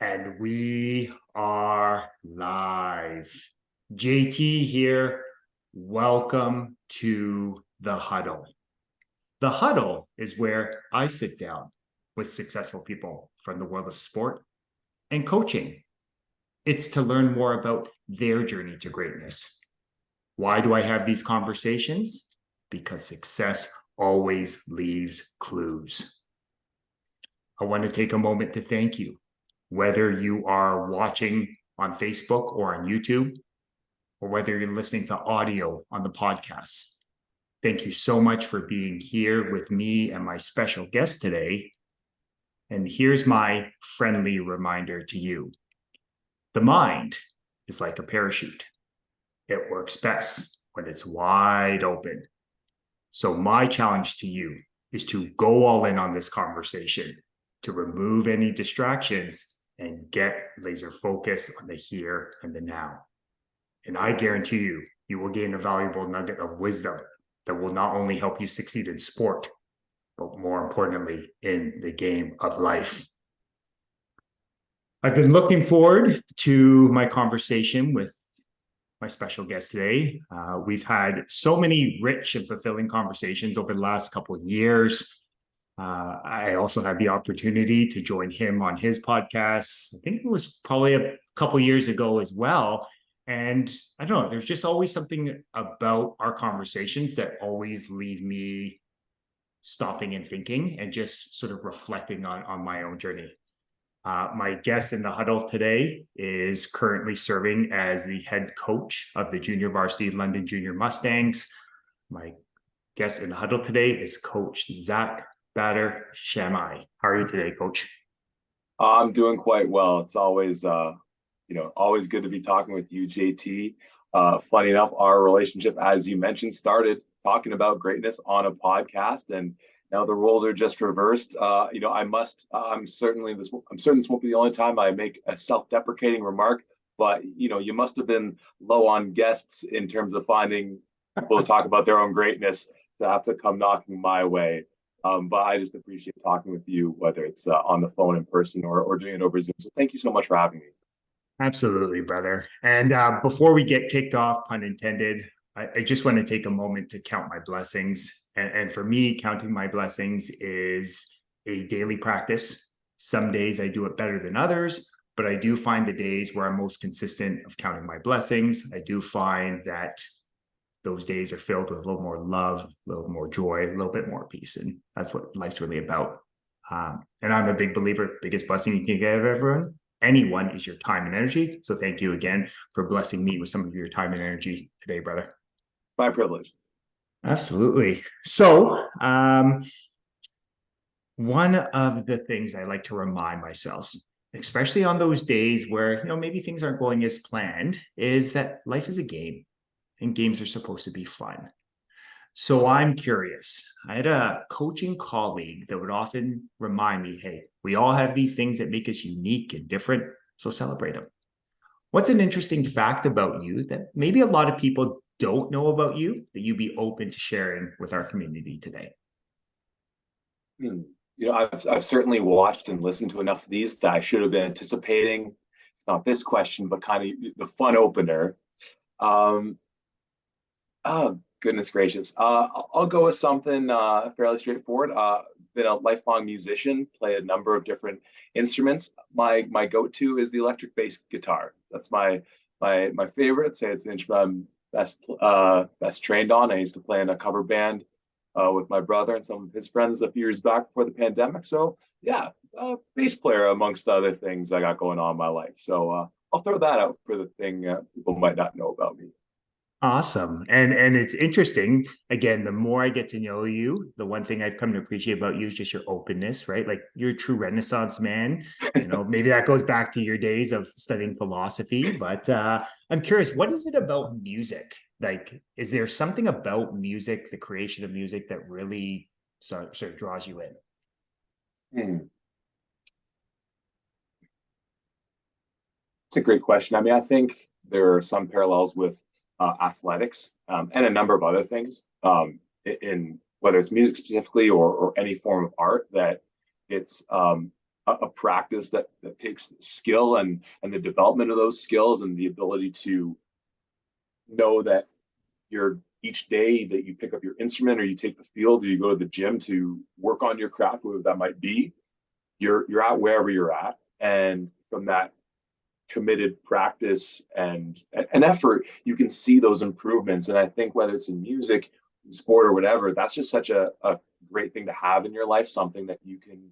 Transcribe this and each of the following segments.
And we are live. JT here. Welcome to the huddle. The huddle is where I sit down with successful people from the world of sport and coaching. It's to learn more about their journey to greatness. Why do I have these conversations? Because success always leaves clues. I want to take a moment to thank you. Whether you are watching on Facebook or on YouTube, or whether you're listening to audio on the podcast, thank you so much for being here with me and my special guest today. And here's my friendly reminder to you. The mind is like a parachute. It works best when it's wide open. So my challenge to you is to go all in on this conversation, to remove any distractions and get laser focus on the here and the now. And I guarantee you, you will gain a valuable nugget of wisdom that will not only help you succeed in sport, but more importantly, in the game of life. I've been looking forward to my conversation with my special guest today. We've had so many rich and fulfilling conversations over the last couple of years. I also had the opportunity to join him on his podcast. I think it was probably a couple years ago as well. And I don't know, there's just always something about our conversations that always leave me stopping and thinking and just sort of reflecting on my own journey. My guest in the huddle today is currently serving as the head coach of the junior varsity London Junior Mustangs. My guest in the huddle today is Coach Zac Bader-Shamai. How are you today, Coach? I'm doing quite well. It's always, always good to be talking with you, JT. Funny enough, our relationship, as you mentioned, started talking about greatness on a podcast, and now the roles are just reversed. I'm certain this won't be the only time I make a self-deprecating remark, but you must have been low on guests in terms of finding people to talk about their own greatness to have to come knocking my way. But I just appreciate talking with you, whether it's on the phone, in person, or doing it over Zoom. So thank you so much for having me. Absolutely, brother. And before we get kicked off, pun intended, I just want to take a moment to count my blessings. And for me, counting my blessings is a daily practice. Some days I do it better than others, but I do find the days where I'm most consistent of counting my blessings. I do find that those days are filled with a little more love, a little more joy, a little bit more peace. And that's what life's really about. And I'm a big believer, biggest blessing you can give anyone is your time and energy. So thank you again for blessing me with some of your time and energy today, brother. My privilege. Absolutely. So one of the things I like to remind myself, especially on those days where, maybe things aren't going as planned, is that life is a game and games are supposed to be fun. So I'm curious. I had a coaching colleague that would often remind me, hey, we all have these things that make us unique and different, so celebrate them. What's an interesting fact about you that maybe a lot of people don't know about you that you'd be open to sharing with our community today? I've certainly watched and listened to enough of these that I should have been anticipating, not this question, but kind of the fun opener. Oh, goodness gracious. I'll go with something fairly straightforward. Been a lifelong musician, play a number of different instruments. My go-to is the electric bass guitar. That's my favorite. Say it's the instrument I'm best trained on. I used to play in a cover band with my brother and some of his friends a few years back before the pandemic. So yeah, bass player amongst other things I got going on in my life. So I'll throw that out for the thing people might not know about me. Awesome. And it's interesting. Again, the more I get to know you, the one thing I've come to appreciate about you is just your openness, right? Like you're a true Renaissance man. Maybe that goes back to your days of studying philosophy, but I'm curious, what is it about music? Like, is there something about music, the creation of music that really sort of draws you in? It's a great question. I mean, I think there are some parallels with athletics and a number of other things in whether it's music specifically or any form of art that it's a practice that takes skill and the development of those skills and the ability to know that you're each day that you pick up your instrument or you take the field or you go to the gym to work on your craft, whatever that might be, you're at wherever you're at. And from that committed practice and effort, you can see those improvements. And I think whether it's in music, in sport, or whatever, that's just such a great thing to have in your life, something that you can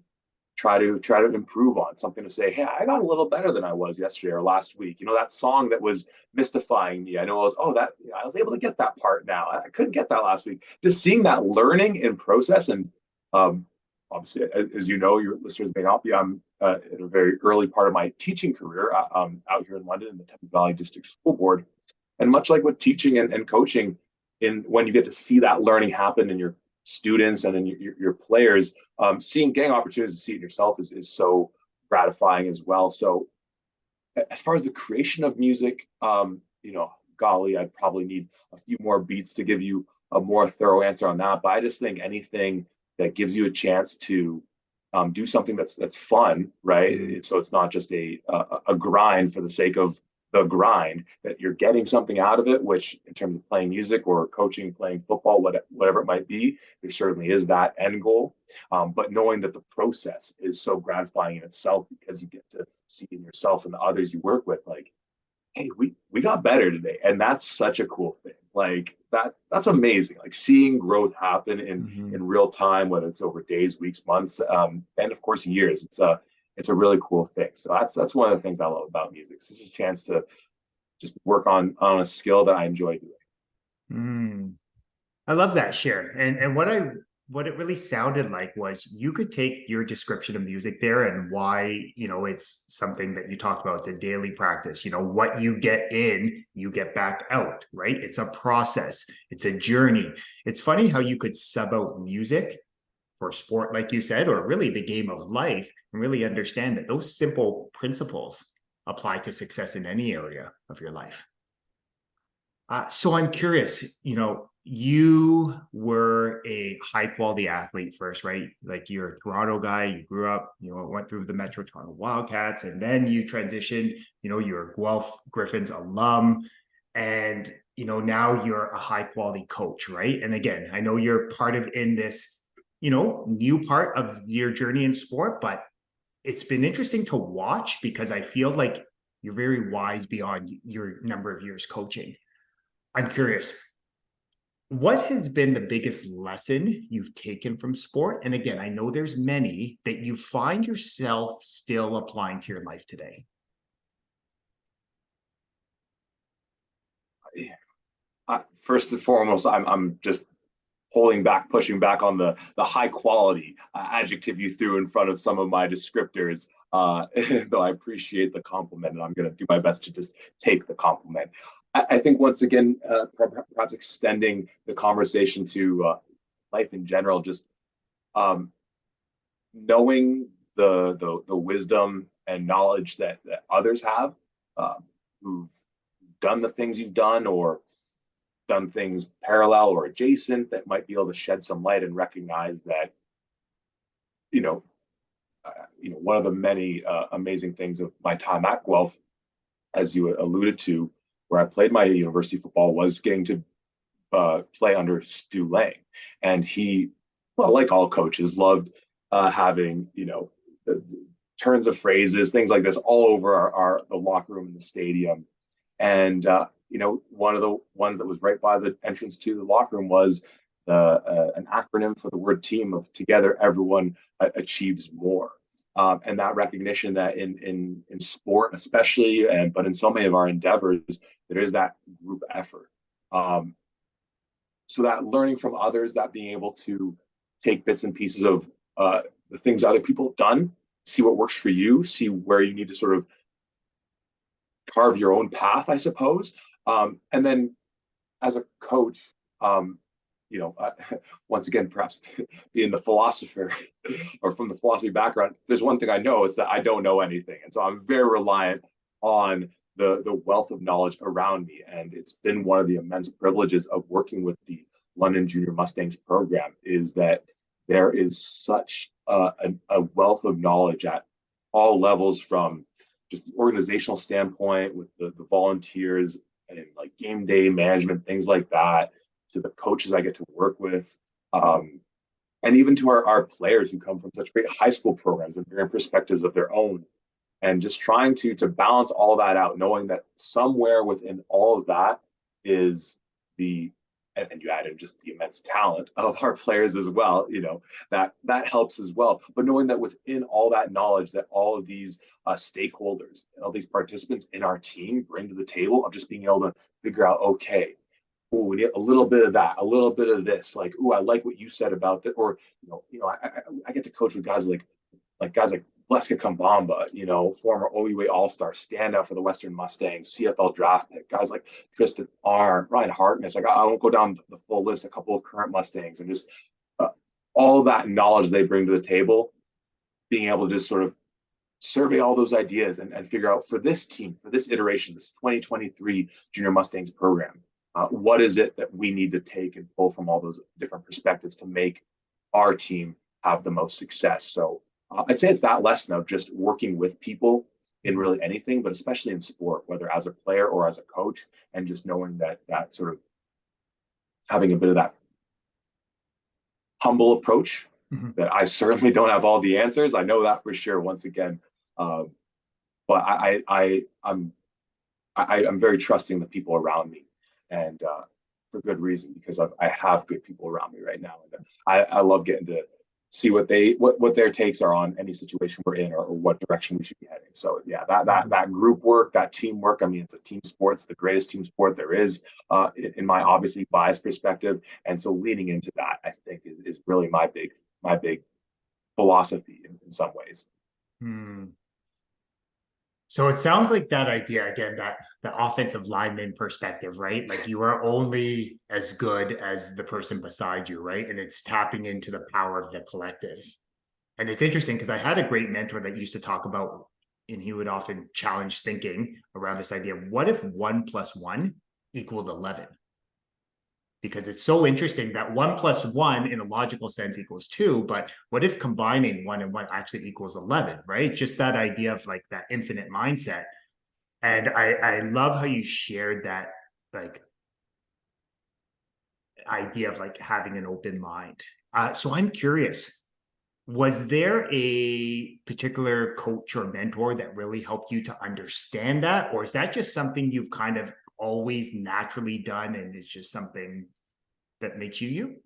try to improve on, something to say, hey, I got a little better than I was yesterday or last week. That song that was mystifying me. I know I was able to get that part now. I couldn't get that last week. Just seeing that learning in process. And um, obviously, as you know, your listeners may not be, I'm in a very early part of my teaching career out here in London in the Thames Valley District School Board. And much like with teaching and coaching, when you get to see that learning happen in your students and in your players, getting opportunities to see it yourself is so gratifying as well. So as far as the creation of music, golly, I'd probably need a few more beats to give you a more thorough answer on that. But I just think anything that gives you a chance to do something that's fun, right? So it's not just a grind for the sake of the grind, that you're getting something out of it, which in terms of playing music or coaching, playing football, whatever it might be, there certainly is that end goal. But knowing that the process is so gratifying in itself because you get to see in yourself and the others you work with, like, hey, we got better today. And that's such a cool thing. Like that's amazing. Like seeing growth happen in real time, whether it's over days, weeks, months, and of course years. It's a really cool thing. So that's one of the things I love about music. It's just a chance to just work on a skill that I enjoy doing. Mm. I love that share. And what it really sounded like was you could take your description of music there and why, it's something that you talked about. It's a daily practice. What you get in, you get back out, right? It's a process. It's a journey. It's funny how you could sub out music for sport, like you said, or really the game of life, and really understand that those simple principles apply to success in any area of your life. So I'm curious, you were a high quality athlete first, right? Like you're a Toronto guy, you grew up, went through the Metro Toronto Wildcats, and then you transitioned, you're a Guelph Griffins alum, and, now you're a high quality coach, right? And again, I know you're part of in this, new part of your journey in sport, but it's been interesting to watch because I feel like you're very wise beyond your number of years coaching. I'm curious, what has been the biggest lesson you've taken from sport? And again, I know there's many that you find yourself still applying to your life today. First and foremost, I'm just pushing back on the high quality adjective you threw in front of some of my descriptors. Though I appreciate the compliment, and I'm going to do my best to just take the compliment. I think once again, perhaps extending the conversation to life in general, just knowing the wisdom and knowledge that others have, who've done the things you've done or done things parallel or adjacent, that might be able to shed some light and recognize that, one of the many amazing things of my time at Guelph, as you alluded to, where I played my university football, was getting to play under Stu Lang. And he, well, like all coaches, loved having, the turns of phrases, things like this all over the locker room in the stadium. And, one of the ones that was right by the entrance to the locker room was an acronym for the word team of together, everyone achieves more. And that recognition that in sport, especially, but in so many of our endeavors, there is that group effort. So that learning from others, that being able to take bits and pieces of the things other people have done, see what works for you, see where you need to sort of carve your own path, I suppose. And then as a coach, once again, perhaps being the philosopher or from the philosophy background, there's one thing I know, it's that I don't know anything. And so I'm very reliant on the wealth of knowledge around me. And it's been one of the immense privileges of working with the London Junior Mustangs program, is that there is such a wealth of knowledge at all levels, from just the organizational standpoint with the volunteers and like game day management, things like that, to the coaches I get to work with. And even to our players who come from such great high school programs and bring perspectives of their own, and just trying to balance all that out, knowing that somewhere within all of that is the and you add in just the immense talent of our players as well, that helps as well. But knowing that within all that knowledge, that all of these stakeholders and all these participants in our team bring to the table, of just being able to figure out, okay, oh, we need a little bit of that, a little bit of this. Like, oh, I like what you said about that. Or, I get to coach with guys like guys like Bleska Kambamba, former OUA All-Star, standout for the Western Mustangs, CFL draft pick, guys like Tristan Arndt, Ryan Hartness. Like, I won't go down the full list, a couple of current Mustangs, and just all that knowledge they bring to the table, being able to just sort of survey all those ideas and figure out, for this team, for this iteration, this 2023 Junior Mustangs program, what is it that we need to take and pull from all those different perspectives to make our team have the most success. So I'd say it's that lesson of just working with people in really anything, but especially in sport, whether as a player or as a coach, and just knowing that sort of having a bit of that humble approach, Mm-hmm. that I certainly don't have all the answers. I know that for sure, once again. Uh, but I'm very trusting the people around me, and for good reason, because I have good people around me right now, and I love getting to see what their takes are on any situation we're in, or what direction we should be heading. So yeah, that group work, that teamwork. I mean, it's a team sport. It's the greatest team sport there is, in my obviously biased perspective, and so leaning into that, I think, is really my big philosophy in some ways. Hmm. So it sounds like that idea again, that the offensive lineman perspective, right? Like you are only as good as the person beside you, right? And it's tapping into the power of the collective. And it's interesting because I had a great mentor that used to talk about, and he would often challenge thinking around this idea of, what if 1 plus 1 equaled 11? Because it's so interesting that 1 plus 1 in a logical sense equals 2, but what if combining 1 and 1 actually equals 11, right? Just that idea of like that infinite mindset. And I love how you shared that, like, idea of like having an open mind. So I'm curious, was there a particular coach or mentor that really helped you to understand that? Or is that just something you've kind of always naturally done and it's just something that makes you you?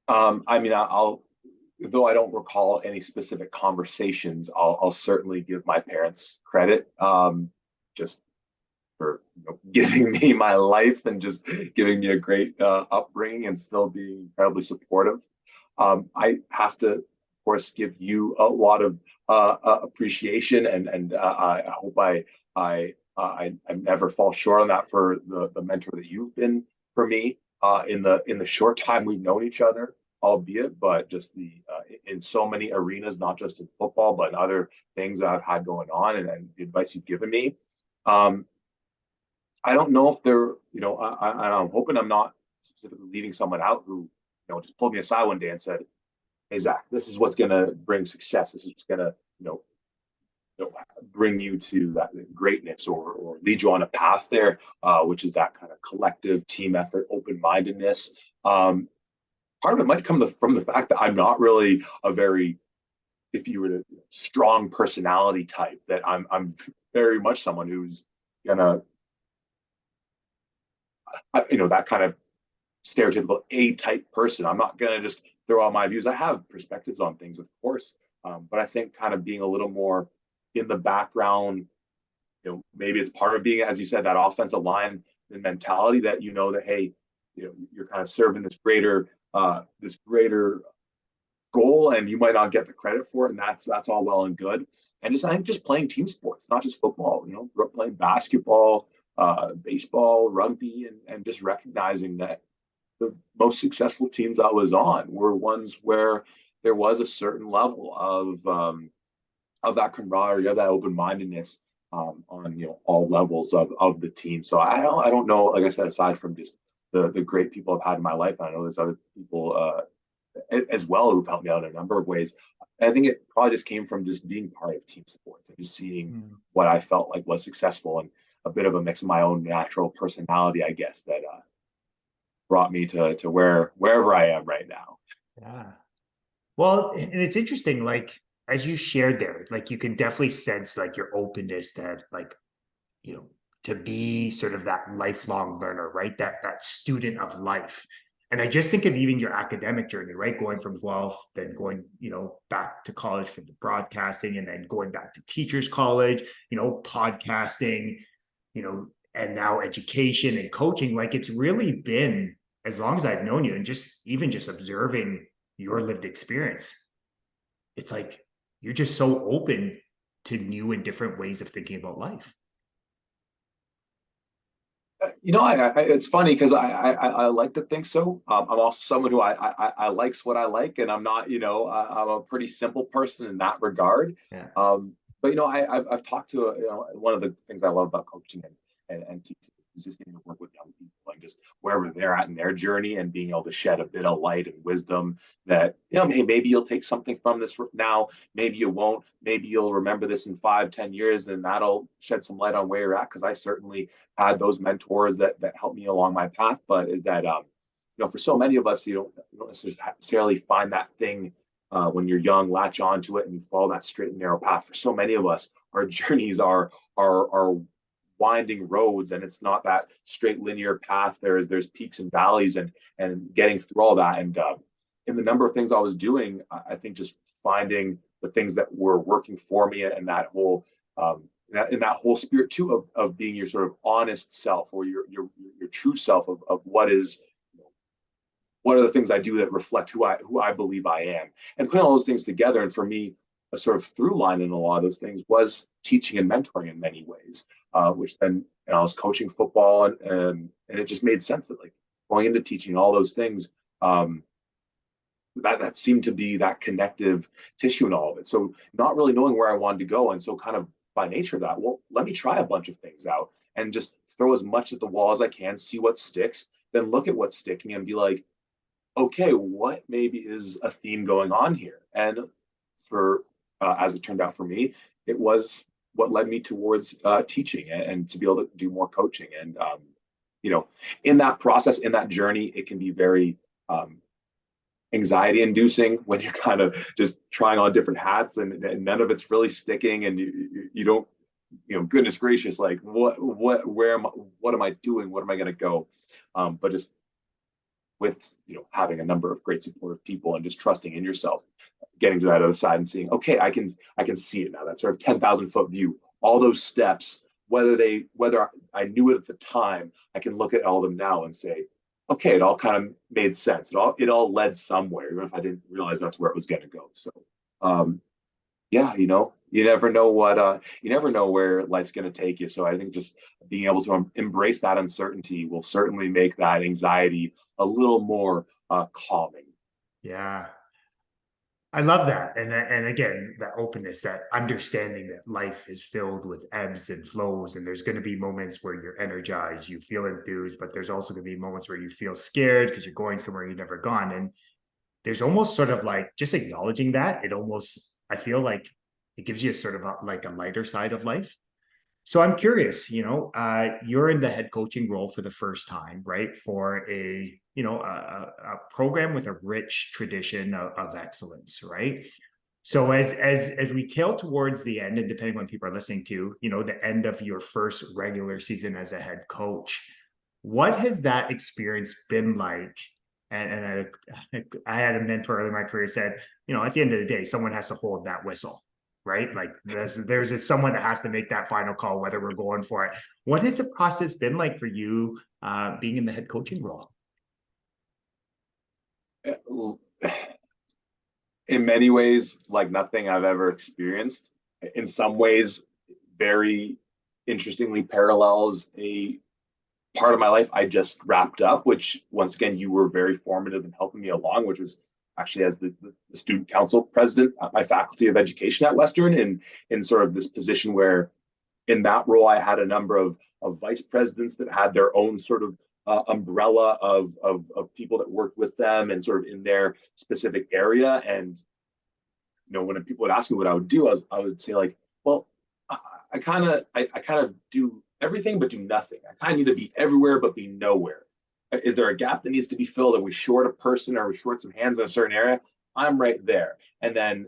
I mean, I'll though I don't recall any specific conversations, I'll certainly give my parents credit, just for giving me my life and just giving me a great upbringing, and still being incredibly supportive. I have to, of course, give you a lot of appreciation, and I hope I never fall short on that, for the mentor that you've been for me, in the short time we've known each other, albeit, but just in so many arenas, not just in football, but in other things that I've had going on, and the advice you've given me. Um, I don't know if I'm hoping I'm not specifically leaving someone out who, just pulled me aside one day and said, "Hey, Zac, this is what's going to bring success. This is what's going to, bring you to that greatness, or lead you on a path there, which is that kind of collective team effort, open mindedness." Part of it might come from the fact that I'm not really a very, if you were to, strong personality type. That I'm very much someone who's gonna, that kind of stereotypical A type person. I'm not gonna just throw out my views. I have perspectives on things, of course, but I think kind of being a little more in the background. Maybe it's part of being, as you said, that offensive line mentality, that that, hey, you're kind of serving this greater goal, and you might not get the credit for it, and that's all well and good. And just, I think, just playing team sports, not just football. Grew up playing basketball, baseball, rugby, and just recognizing that the most successful teams I was on were ones where there was a certain level of that camaraderie, of that open mindedness, on all levels of the team. So I don't know. Like I said, aside from just the great people I've had in my life, I know there's other people as well who've helped me out in a number of ways. I think it probably just came from just being part of team sports and just seeing Mm. what I felt like was successful, and a bit of a mix of my own natural personality, I guess, that brought me to wherever I am right now. Yeah. Well, and it's interesting, like as you shared there, like you can definitely sense like your openness to like, you know, to be sort of that lifelong learner, right? That student of life. And I just think of even your academic journey, right? Going from Guelph, then going, back to college for the broadcasting, and then going back to teachers college, podcasting, and now education and coaching. Like it's really been, as long as I've known you, and just even just observing your lived experience, it's like you're just so open to new and different ways of thinking about life. It's funny because I like to think so. I'm also someone who I likes what I like, and I'm not, I'm a pretty simple person in that regard. Yeah. But I've talked to one of the things I love about coaching and teaching is just getting to work with young people and just wherever they're at in their journey and being able to shed a bit of light and wisdom that maybe you'll take something from this now, maybe you won't, maybe you'll remember this in 5-10 years, and that'll shed some light on where you're at, because I certainly had those mentors that helped me along my path. But is that for so many of us, you don't necessarily find that thing when you're young, latch onto it and you follow that straight and narrow path. For so many of us, our journeys are winding roads, and it's not that straight linear path. There's peaks and valleys, and getting through all that. And in the number of things I was doing, I think just finding the things that were working for me, and that whole in that whole spirit too of being your sort of honest self, or your true self of what are the things I do that reflect who I believe I am, and putting all those things together. And for me, a sort of through line in a lot of those things was teaching and mentoring in many ways, which then I was coaching football, and it just made sense that like going into teaching all those things, that seemed to be that connective tissue in all of it. So not really knowing where I wanted to go, and so kind of by nature of that, well, let me try a bunch of things out and just throw as much at the wall as I can, see what sticks, then look at what's sticking and be like, okay, what maybe is a theme going on here? And for as it turned out for me, it was what led me towards teaching, and to be able to do more coaching. And in that process, in that journey, it can be very anxiety inducing when you're kind of just trying on different hats, and none of it's really sticking, and you don't, goodness gracious, like what am I doing? What am I going to go? But just with having a number of great supportive people and just trusting in yourself, getting to that other side and seeing, okay, I can see it now, that sort of 10,000-foot view, all those steps, whether I knew it at the time, I can look at all of them now and say, okay, it all kind of made sense, it all led somewhere, even if I didn't realize that's where it was going to go. So yeah, you never know where life's going to take you. So I think just being able to embrace that uncertainty will certainly make that anxiety a little more calming. Yeah. I love that. And again, that openness, that understanding that life is filled with ebbs and flows. And there's going to be moments where you're energized, you feel enthused, but there's also going to be moments where you feel scared because you're going somewhere you've never gone. And there's almost sort of like just acknowledging that, I feel like it gives you a sort of like a lighter side of life. So I'm curious, you're in the head coaching role for the first time, right? For a program with a rich tradition of excellence, right? So as we tail towards the end, and depending on what people are listening to, the end of your first regular season as a head coach, what has that experience been like? And I had a mentor early in my career said, at the end of the day, someone has to hold that whistle, right? Like there's someone that has to make that final call, whether we're going for it. What has the process been like for you being in the head coaching role? In many ways, like nothing I've ever experienced. In some ways, very interestingly parallels a part of my life I just wrapped up, which once again, you were very formative in helping me along, which was actually as the student council president at my faculty of education at Western, in sort of this position where in that role, I had a number of vice presidents that had their own sort of umbrella of people that worked with them and sort of in their specific area. And when people would ask me what I would do, I would say like, well, I kind of do everything but do nothing. I kind of need to be everywhere but be nowhere. Is there a gap that needs to be filled? Are we short a person? Are we short some hands in a certain area? I'm right there. And then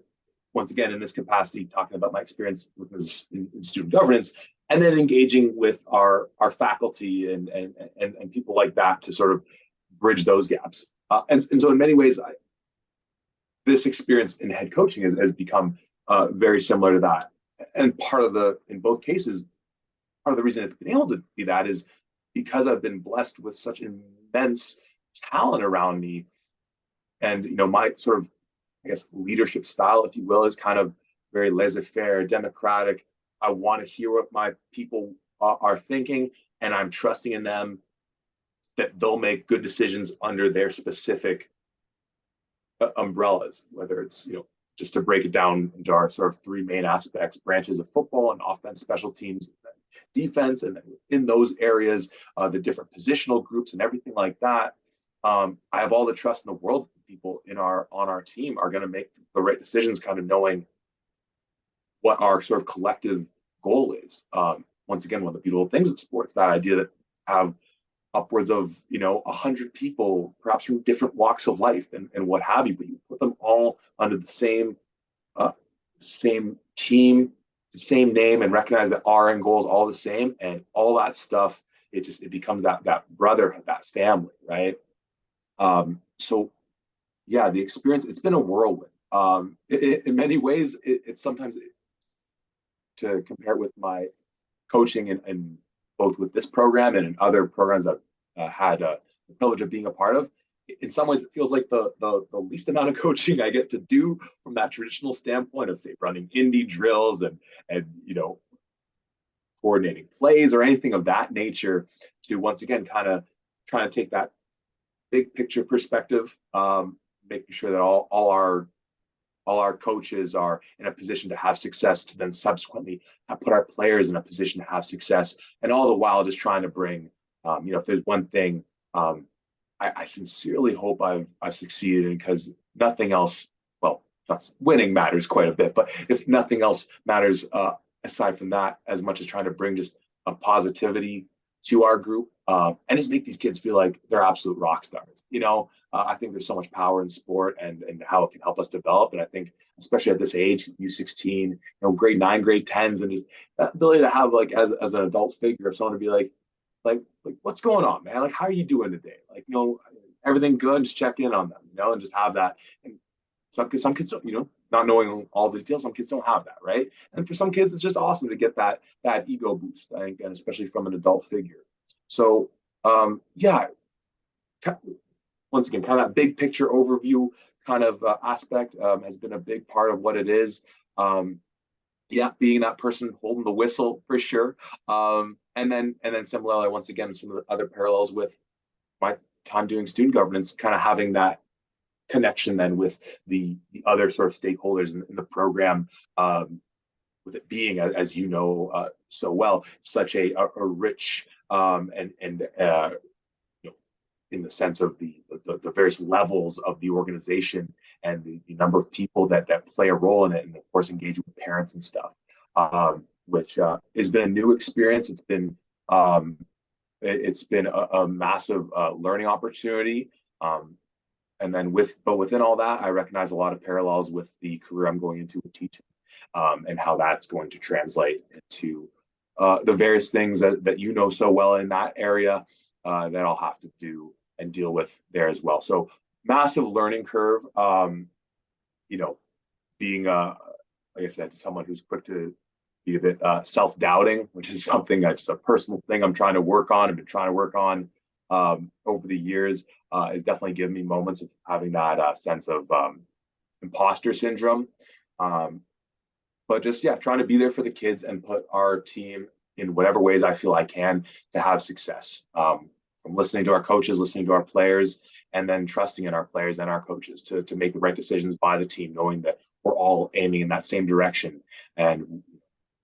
once again, in this capacity, talking about my experience with in student governance, and then engaging with our faculty and people like that to sort of bridge those gaps. And so in many ways, this experience in head coaching has become very similar to that. And in both cases, part of the reason it's been able to be that is because I've been blessed with such immense talent around me. And, my sort of, I guess, leadership style, if you will, is kind of very laissez-faire, democratic. I want to hear what my people are thinking, and I'm trusting in them that they'll make good decisions under their specific umbrellas, whether it's, just to break it down into our sort of three main aspects, branches of football and offense, special teams, defense, and in those areas, the different positional groups and everything like that. I have all the trust in the world that people on our team are going to make the right decisions, kind of knowing what our sort of collective goal is. Once again, one of the beautiful things of sports, that idea that have upwards of 100 people, perhaps from different walks of life and what have you, but you put them all under the same team, the same name, and recognize that our end goal is all the same, and all that stuff. It becomes that brotherhood, that family, right? So yeah, the experience, it's been a whirlwind. In many ways, it's sometimes, to compare it with my coaching and both with this program and in other programs I've had the privilege of being a part of. In some ways, it feels like the least amount of coaching I get to do from that traditional standpoint of, say, running indie drills and coordinating plays or anything of that nature, to once again kind of trying to take that big picture perspective, making sure that all our coaches are in a position to have success, to then subsequently put our players in a position to have success, and all the while just trying to bring, if there's one thing I sincerely hope I've succeeded in, because nothing else, well, winning matters quite a bit, but if nothing else matters aside from that, as much as trying to bring just a positivity to our group, and just make these kids feel like they're absolute rock stars. I think there's so much power in sport and how it can help us develop. And I think, especially at this age, U16, grade 9, grade 10s, and just that ability to have, like, as an adult figure, of someone to be like, what's going on, man? Like, how are you doing today? Like, everything good? Just check in on them, and just have that. And some kids, not knowing all the details, some kids don't have that, right? And for some kids, it's just awesome to get that ego boost, I think, and especially from an adult figure. So, yeah, once again, kind of big picture overview kind of aspect has been a big part of what it is. Yeah, being that person holding the whistle for sure. And then similarly, once again, some of the other parallels with my time doing student governance, kind of having that connection then with the other sort of stakeholders in the program, with it being, as so well, such a rich and in the sense of the various levels of the organization and the number of people that play a role in it, and of course engage with parents and stuff, which has been a new experience. It's been a massive learning opportunity. And then within all that, I recognize a lot of parallels with the career I'm going into with teaching, and how that's going to translate into the various things that so well in that area, that I'll have to do and deal with there as well. So massive learning curve. Being like I said, someone who's quick to be a bit self-doubting, which is something just a personal thing I'm trying to work on. I've been trying to work on over the years, is definitely given me moments of having that sense of imposter syndrome. But just, yeah, trying to be there for the kids and put our team in whatever ways I feel I can to have success. From listening to our coaches, listening to our players, and then trusting in our players and our coaches to make the right decisions by the team, knowing that we're all aiming in that same direction. And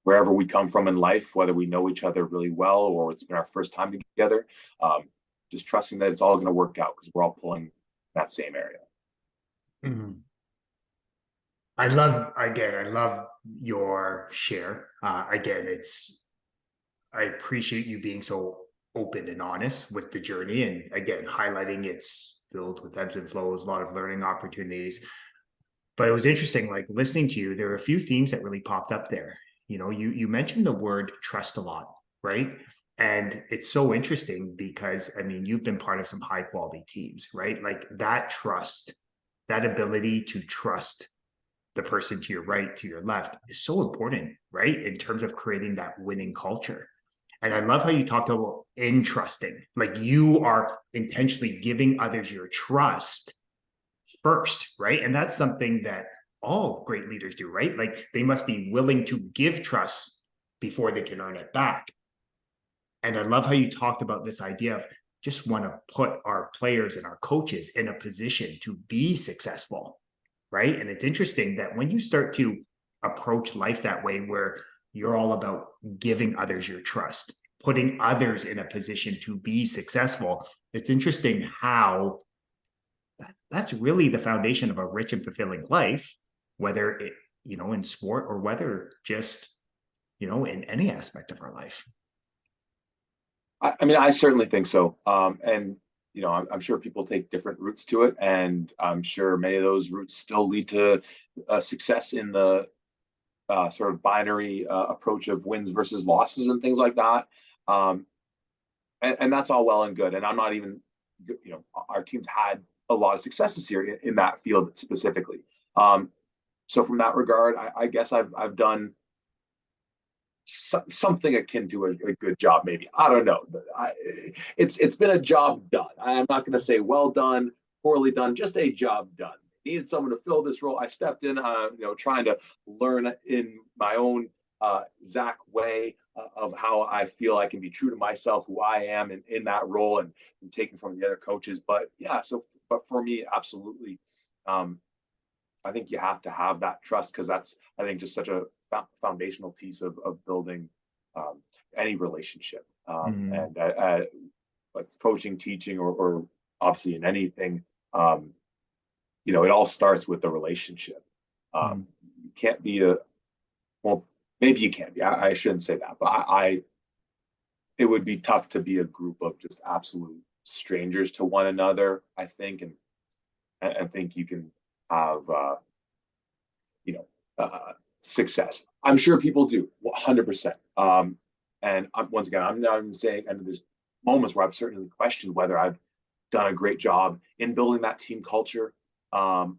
wherever we come from in life, whether we know each other really well or it's been our first time together, just trusting that it's all going to work out because we're all pulling that same area. Mhm. I love your share. Again, I appreciate you being so open and honest with the journey. And again, highlighting it's filled with ebbs and flows, a lot of learning opportunities. But it was interesting, like listening to you, there were a few themes that really popped up there. You mentioned the word trust a lot, right? And it's so interesting because I mean, you've been part of some high quality teams, right? Like that trust, that ability to trust the person to your right, to your left is so important, right? In terms of creating that winning culture. And I love how you talked about entrusting, like you are intentionally giving others your trust first, right? And that's something that all great leaders do, right? Like they must be willing to give trust before they can earn it back. And I love how you talked about this idea of just want to put our players and our coaches in a position to be successful, right? And it's interesting that when you start to approach life that way, where you're all about giving others your trust, putting others in a position to be successful, it's interesting how that's really the foundation of a rich and fulfilling life, whether it, in sport or whether just, in any aspect of our life. I mean, I certainly think so. And I'm sure people take different routes to it, and I'm sure many of those routes still lead to success in the sort of binary approach of wins versus losses and things like that. Um, and that's all well and good. And I'm not even, our teams had a lot of successes here in that field specifically. So from that regard, I guess I've done something akin to a good job, maybe. I don't know. It's been a job done. I'm not going to say well done, poorly done, just a job done. Needed someone to fill this role. I stepped in, trying to learn in my own Zac way of how I feel I can be true to myself, who I am in that role, and taking from the other coaches. But yeah, but for me, absolutely. I think you have to have that trust because that's, I think, just such a foundational piece of building any relationship. Mm-hmm. And like coaching, teaching, or obviously in anything, it all starts with the relationship. You can't be well, maybe you can be. I shouldn't say that, but it would be tough to be a group of just absolute strangers to one another, I think. And I think you can have, you know, success. I'm sure people do, 100%. And once again, I'm not even saying, and there's moments where I've certainly questioned whether I've done a great job in building that team culture. But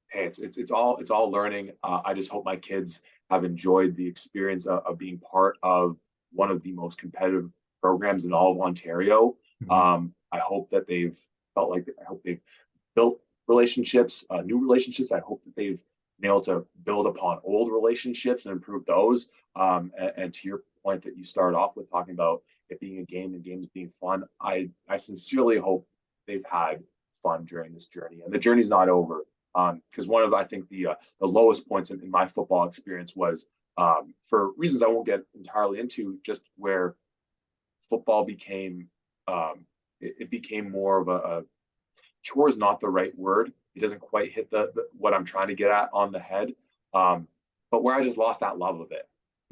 hey, it's all learning. I just hope my kids have enjoyed the experience of being part of one of the most competitive programs in all of Ontario. I hope that they've felt like I hope they've built relationships, new relationships. I hope that they've been able to build upon old relationships and improve those. And to your point that you started off with talking about it being a game and games being fun, I sincerely hope they've had fun during this journey, and the journey's not over. Because one of I think the lowest points in my football experience was for reasons I won't get entirely into, just where football became it became more of a chore is not the right word. It doesn't quite hit the what I'm trying to get at on the head. But where I just lost that love of it,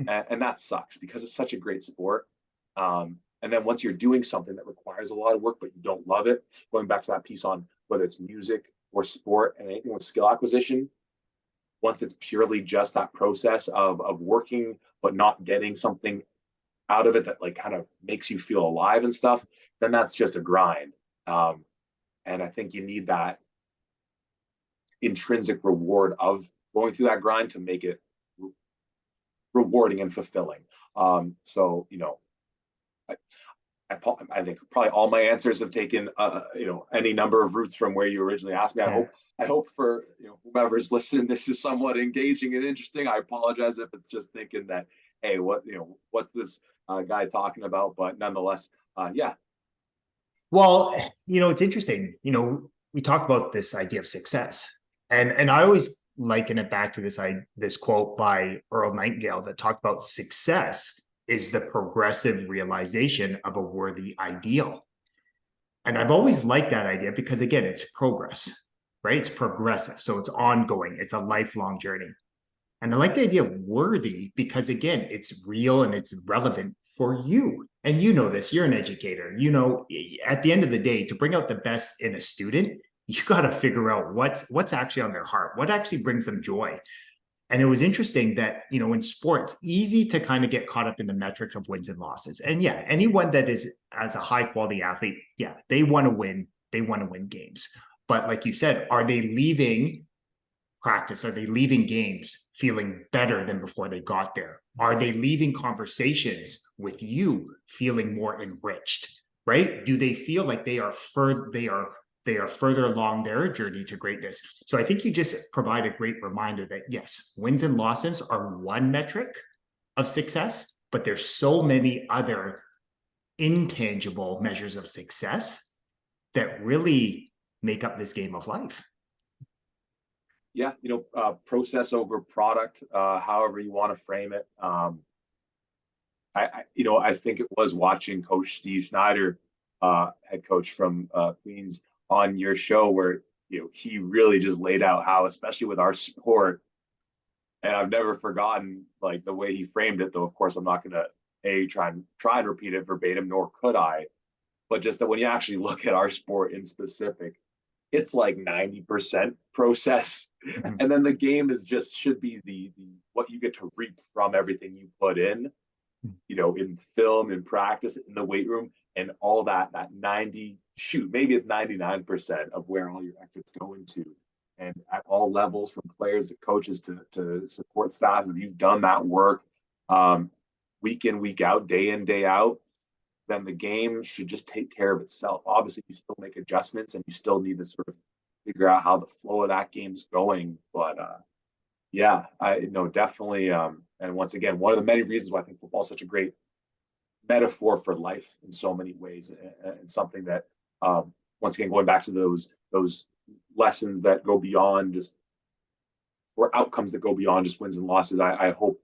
and that sucks because it's such a great sport. And then once you're doing something that requires a lot of work, but you don't love it, going back to that piece on whether it's music or sport and anything with skill acquisition, once it's purely just that process of working but not getting something out of it that like kind of makes you feel alive and stuff, then that's just a grind. And I think you need that intrinsic reward of going through that grind to make it rewarding and fulfilling. So I, I think probably all my answers have taken any number of routes from where you originally asked me. I hope for whomever's listening, this is somewhat engaging and interesting. I apologize if it's just thinking that, hey, what's this guy talking about? But nonetheless, yeah. Well, it's interesting. We talk about this idea of success, and I always liken it back to this quote by Earl Nightingale that talked about success is the progressive realization of a worthy ideal. And I've always liked that idea because, again, it's progress, right? It's progressive. So it's ongoing, it's a lifelong journey. And I like the idea of worthy because, again, it's real and it's relevant for you. And you know this, you're an educator. You know, at the end of the day, to bring out the best in a student, you got to figure out what's actually on their heart, what actually brings them joy. And it was interesting that, in sports, easy to kind of get caught up in the metric of wins and losses. And yeah, anyone that is as a high quality athlete, yeah, they want to win. They want to win games. But like you said, are they leaving practice? Are they leaving games feeling better than before they got there? Are they leaving conversations with you feeling more enriched? Right? Do they feel like they are further along their journey to greatness? So I think you just provide a great reminder that yes, wins and losses are one metric of success, but there's so many other intangible measures of success that really make up this game of life. Yeah, process over product, however you want to frame it. I think it was watching Coach Steve Snyder, head coach from Queens, on your show where he really just laid out how, especially with our sport, and I've never forgotten like the way he framed it. Though of course I'm not going to try and repeat it verbatim, nor could I. But just that when you actually look at our sport in specific, it's like 90% process, Mm-hmm. and then the game is just should be the what you get to reap from everything you put in, in film, in practice, in the weight room, and all that 90, shoot, maybe it's 99% of where all your efforts go into. And at all levels, from players to coaches to support staff, if you've done that work week in, week out, day in, day out, then the game should just take care of itself. Obviously, you still make adjustments and you still need to sort of figure out how the flow of that game's going. But yeah, I know definitely. And once again, one of the many reasons why I think football is such a great metaphor for life in so many ways, and something that, once again, going back to those lessons that go beyond just, or outcomes that go beyond just wins and losses. I hope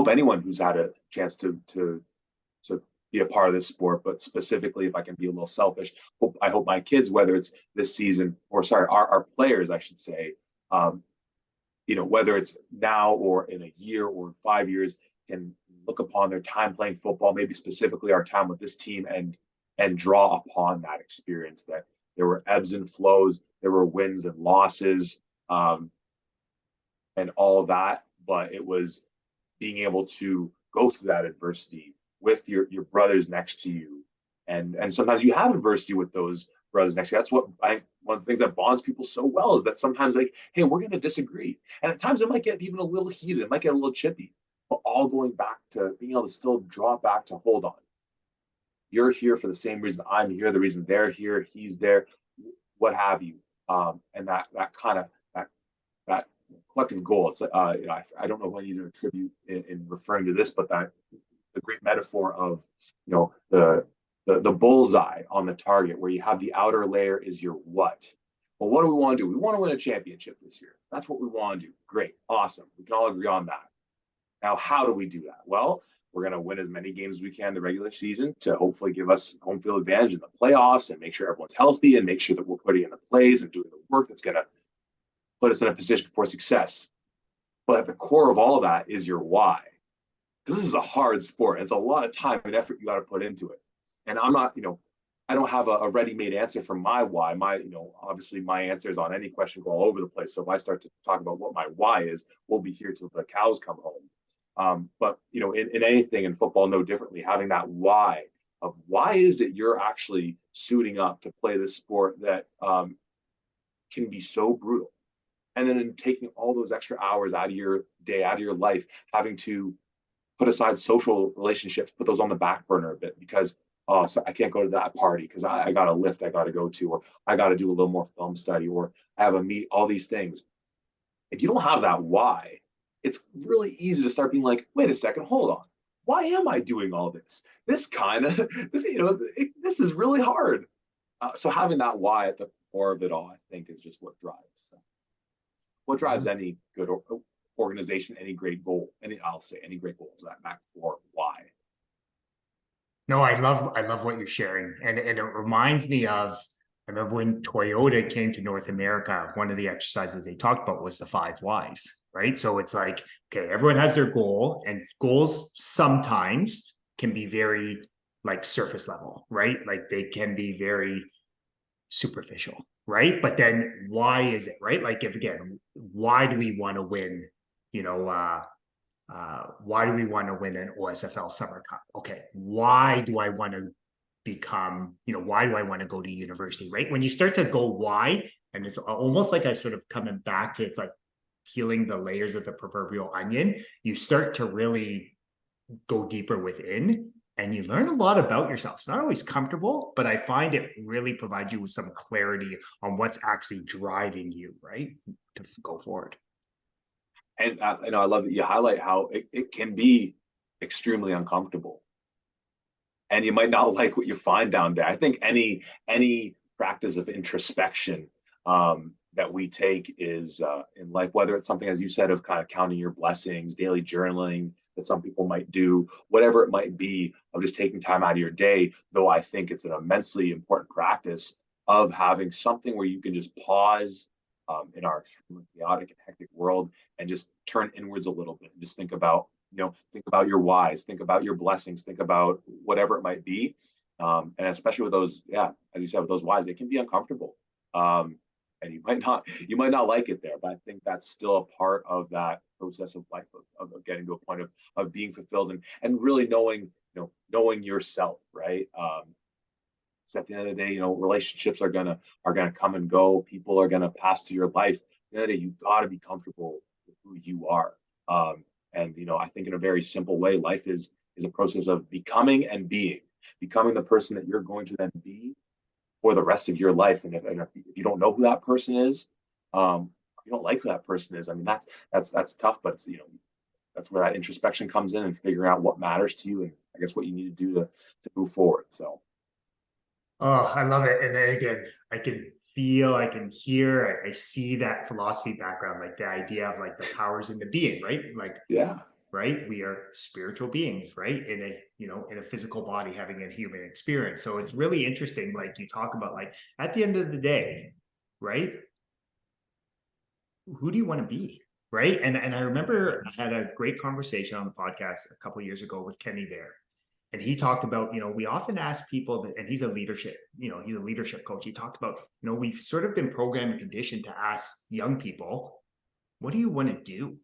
anyone who's had a chance to be a part of this sport, but specifically, if I can be a little selfish, I hope my kids, whether it's this season or sorry, our players, I should say, whether it's now or in a year or in 5 years, can look upon their time playing football, maybe specifically our time with this team, and draw upon that experience, that there were ebbs and flows, there were wins and losses, and all of that, but it was being able to go through that adversity with your brothers next to you, and sometimes you have adversity with those brothers next to you. That's what one of the things that bonds people so well, is that sometimes, like, hey, we're going to disagree, and at times it might get even a little heated, it might get a little chippy, but all going back to being able to still draw back to hold on. You're here for the same reason I'm here, the reason they're here, he's there, what have you, and that kind of that collective goal. It's like, I don't know what you to attribute in referring to this, but that the great metaphor of, the bullseye on the target, where you have the outer layer is your what. Well, what do we want to do? We want to win a championship this year. That's what we want to do. Great, awesome. We can all agree on that. Now, how do we do that? Well, we're going to win as many games as we can in the regular season to hopefully give us home field advantage in the playoffs, and make sure everyone's healthy, and make sure that we're putting in the plays and doing the work that's going to put us in a position for success. But at the core of all of that is your why. Because this is a hard sport. It's a lot of time and effort you got to put into it. And I'm not, I don't have a ready-made answer for my why. Obviously my answers on any question go all over the place. So if I start to talk about what my why is, we'll be here till the cows come home. But in anything, in football, no differently, having that why of why is it you're actually suiting up to play this sport that can be so brutal, and then in taking all those extra hours out of your day, out of your life, having to put aside social relationships, put those on the back burner a bit, because so I can't go to that party because I got a lift I got to go to, or I got to do a little more film study, or I have a meet, all these things. If you don't have that why, it's really easy to start being like, wait a second, hold on. Why am I doing all this? This this is really hard. So having that why at the core of it all, I think, is just what drives any good organization, any great goal, any great goals that back for why. No, I love what you're sharing. And it reminds me of, I remember when Toyota came to North America, one of the exercises they talked about was the 5 whys, right? So it's like, okay, everyone has their goal, and goals sometimes can be very like surface level, right? Like they can be very superficial, right? But then why is it, right? Like if again, why do we want to win, you know, why do we want to win an OSFL Summer Cup? Okay, why do I want to become, why do I want to go to university, right? When you start to go why, and it's almost like I sort of coming back to, it's like peeling the layers of the proverbial onion, you start to really go deeper within and you learn a lot about yourself. It's not always comfortable, but I find it really provides you with some clarity on what's actually driving you, right? To go forward. And I love that you highlight how it can be extremely uncomfortable, and you might not like what you find down there. I think any practice of introspection that we take is in life, whether it's something, as you said, of kind of counting your blessings, daily journaling that some people might do, whatever it might be, of just taking time out of your day. Though I think it's an immensely important practice of having something where you can just pause in our extremely chaotic and hectic world and just turn inwards a little bit and just think about your whys, think about your blessings, think about whatever it might be. And especially with those, yeah, as you said, with those whys, it can be uncomfortable. And you might not like it there, but I think that's still a part of that process of life, of getting to a point of being fulfilled and really knowing yourself, right? So at the end of the day, relationships are gonna come and go. People are gonna pass through your life. At the end of the day, you gotta be comfortable with who you are. And I think in a very simple way, life is a process of becoming and becoming the person that you're going to then be for the rest of your life. And if you don't know who that person is, if you don't like who that person is, I mean that's tough. But it's that's where that introspection comes in and figuring out what matters to you and I guess what you need to do to move forward. So Oh, I love it. And then again, I can feel, I can hear, I see that philosophy background, like the idea of like the powers in the being, right? Like, yeah, right, we are spiritual beings, right, in a in a physical body having a human experience. So it's really interesting, like you talk about, like at the end of the day, right, who do you want to be, right? And I remember I had a great conversation on the podcast a couple of years ago with Kenny there, and he talked about, we often ask people that, and he's a leadership coach. He talked about, we've sort of been programmed and conditioned to ask young people, what do you want to do?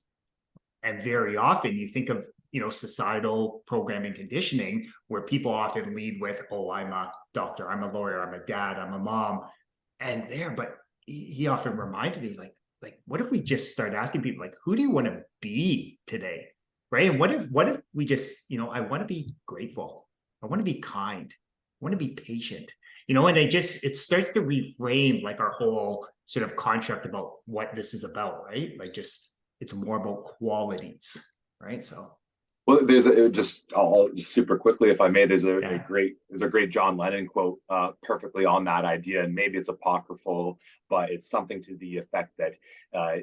And very often you think of, societal programming conditioning where people often lead with, oh, I'm a doctor, I'm a lawyer, I'm a dad, I'm a mom, and there. But he often reminded me, like what if we just start asking people, like, who do you want to be today, right? And what if we just, I want to be grateful, I want to be kind, I want to be patient, and it starts to reframe like our whole sort of construct about what this is about, right? Like just it's more about qualities, right? So well, I'll just super quickly, if I may. yeah. There's a great John Lennon quote perfectly on that idea, and maybe it's apocryphal, but it's something to the effect that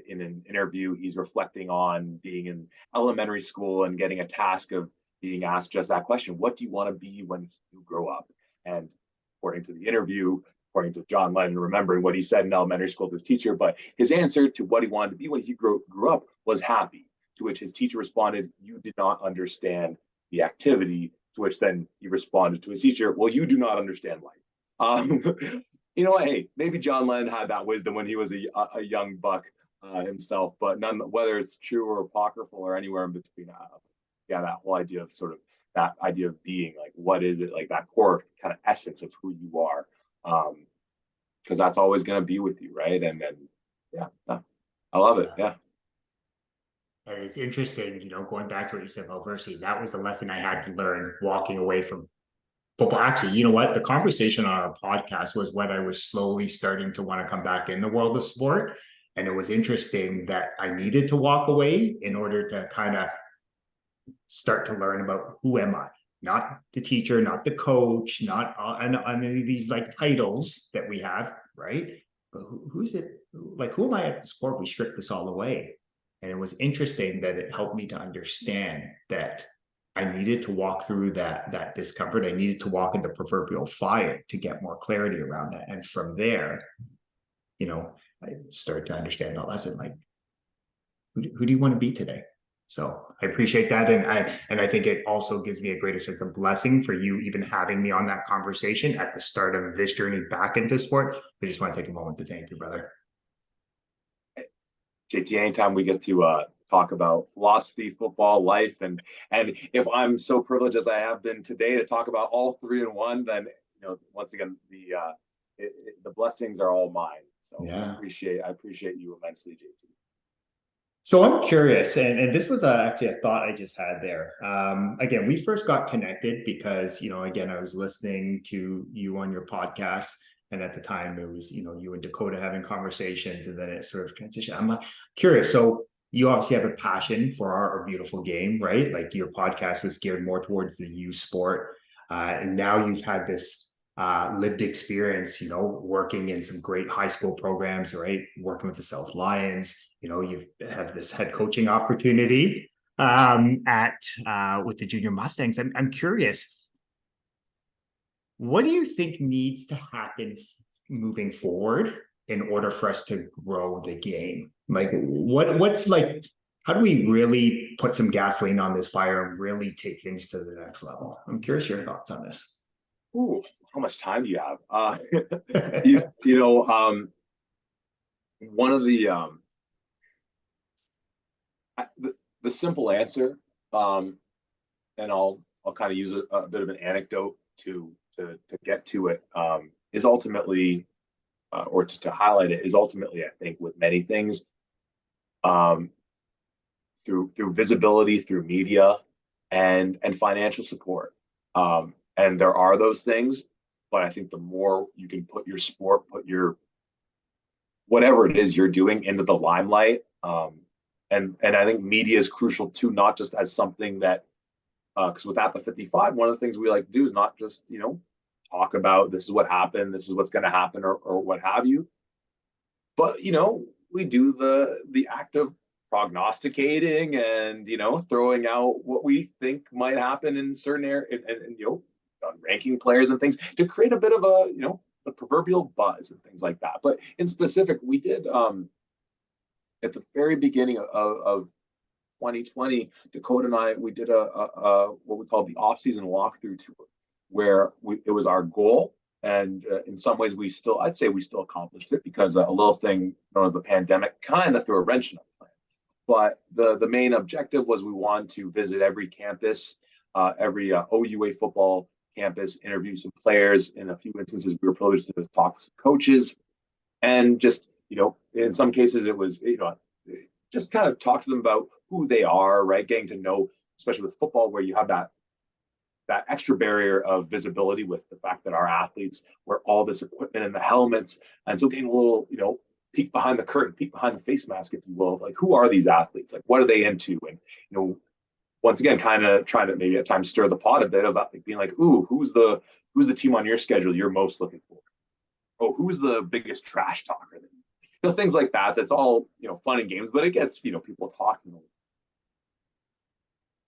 in an interview he's reflecting on being in elementary school and getting a task of being asked just that question: "What do you want to be when you grow up?" And according to the interview, according to John Lennon, remembering what he said in elementary school to his teacher, but his answer to what he wanted to be when he grew up was happy. To which his teacher responded, "You did not understand the activity." To which then he responded to his teacher, "Well, you do not understand life." Um, hey, maybe John Lennon had that wisdom when he was a young buck himself, but whether it's true or apocryphal or anywhere in between, yeah, that whole idea of sort of that idea of being, like, what is it, like that core kind of essence of who you are, because that's always going to be with you, right? And then, yeah, I love it. Yeah. Yeah. And it's interesting, going back to what you said about Varsity, that was the lesson I had to learn walking away from football. Actually, you know what? The conversation on our podcast was when I was slowly starting to want to come back in the world of sport. And it was interesting that I needed to walk away in order to kind of start to learn about who am I? Not the teacher, not the coach, not any of these like titles that we have, right? But who's it? Like, who am I at the sport? We strip this all away. And it was interesting that it helped me to understand that I needed to walk through that discomfort. I needed to walk in the proverbial fire to get more clarity around that. And from there, I started to understand a lesson like, who do you want to be today? So I appreciate that. And I think it also gives me a greater sense of blessing for you even having me on that conversation at the start of this journey back into sport. I just want to take a moment to thank you, brother. JT, anytime we get to talk about philosophy, football, life, and if I'm so privileged as I have been today to talk about all three in one, then once again the blessings are all mine. So Yeah. I appreciate you immensely, JT. So I'm curious, and this was actually a thought I just had there. Again, we first got connected because, again, I was listening to you on your podcast. And at the time it was, you and Dakota having conversations, and then it sort of transitioned. I'm curious. So you obviously have a passion for our beautiful game, right? Like your podcast was geared more towards the youth sport. And now you've had this lived experience, working in some great high school programs, right? Working with the South Lions, you have this head coaching opportunity at with the junior Mustangs. I'm curious, what do you think needs to happen moving forward in order for us to grow the game? Like what's like, how do we really put some gasoline on this fire and really take things to the next level? I'm curious your thoughts on this. Ooh, how much time do you have? You know, one of the simple answer, and I'll kind of use a bit of an anecdote to get to it, is ultimately, or to highlight it, is ultimately, I think, with many things, um, through visibility, through media, and financial support. And there are those things, but I think the more you can put your sport, put your whatever it is you're doing into the limelight, and I think media is crucial too, not just as something that, because with At the 55, one of the things we like to do is not just talk about this is what happened, this is what's going to happen, or what have you, but we do the act of prognosticating and throwing out what we think might happen in certain areas, and ranking players and things to create a bit of a proverbial buzz and things like that. But in specific, we did at the very beginning of 2020, Dakota and I, we did a what we called the off-season walkthrough tour, where it was our goal, and in some ways I'd say we still accomplished it, because a little thing known as the pandemic kind of threw a wrench in our plan. But the main objective was we wanted to visit every campus, every OUA football campus, interview some players. In a few instances, we were privileged to talk with some coaches, and just in some cases it was just kind of talk to them about who they are, right? Getting to know, especially with football, where you have that extra barrier of visibility with the fact that our athletes wear all this equipment and the helmets, and so getting a little peek behind the curtain, peek behind the face mask, if you will, of like, who are these athletes, like what are they into, and once again kind of trying to maybe at times stir the pot a bit about like being like, ooh, who's the team on your schedule you're most looking for? Oh, who's the biggest trash talker? Things like that. That's all fun and games, but it gets people talking.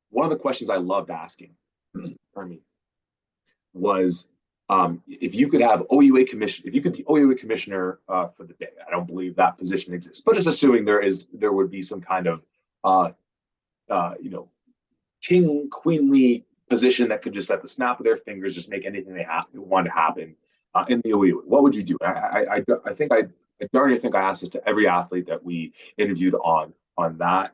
One of the questions I loved asking, pardon me, was if you could have OUA commission, if you could be OUA commissioner for the day. I don't believe that position exists, but just assuming there would be some kind of king queenly position that could just at the snap of their fingers just make anything they want to happen in the OUA. What would you do? I think I darn near think I asked this to every athlete that we interviewed on that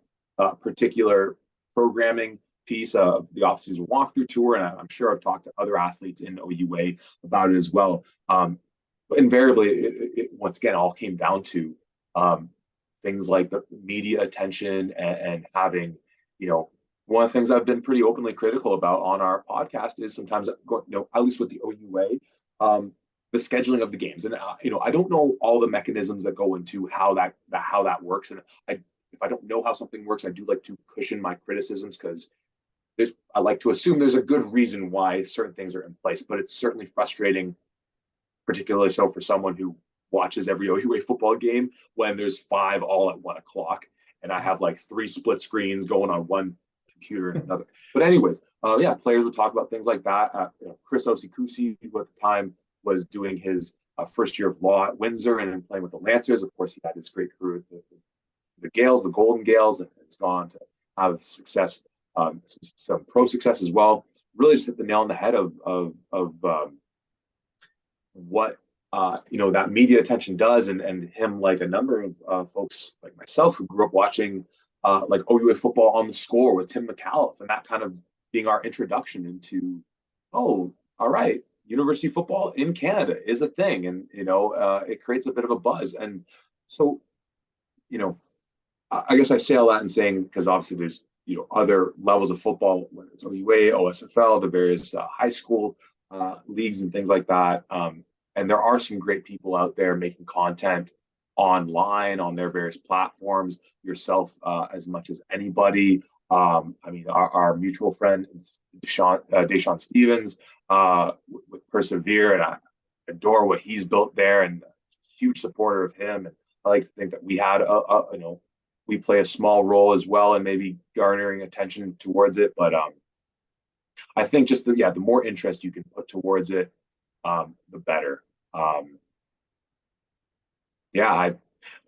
particular programming piece of the off-season walkthrough tour, and I'm sure I've talked to other athletes in OUA about it as well. But invariably, it once again all came down to things like the media attention, and having, one of the things I've been pretty openly critical about on our podcast is sometimes, at least with the OUA, the scheduling of the games. And I don't know all the mechanisms that go into how that works. And if I don't know how something works, I do like to cushion my criticisms, because I like to assume there's a good reason why certain things are in place. But it's certainly frustrating, particularly so for someone who watches every OUA football game, when there's 5 all at 1 o'clock, and I have like three split screens going on one computer and another. But anyways, yeah, players would talk about things like that. Chris Osikusi, who at the time was doing his first year of law at Windsor and then playing with the Lancers. Of course, he had his great career with the Gales, the Golden Gales, and it's gone to have success, some pro success as well. Really, just hit the nail on the head of what that media attention does, and him, like a number of folks like myself who grew up watching like OUA football on the Score with Tim McAuliffe, and that kind of being our introduction into, oh, all right, university football in Canada is a thing, and it creates a bit of a buzz. And so, I guess I say all that in saying, because obviously there's other levels of football, whether it's OUA, OSFL, the various high school leagues and things like that. And there are some great people out there making content online on their various platforms. Yourself, as much as anybody. I mean, our mutual friend Deshaun Stevens with Persevere, and I adore what he's built there, and huge supporter of him. And I like to think that we had we play a small role as well in maybe garnering attention towards it. But I think just the more interest you can put towards it, the better.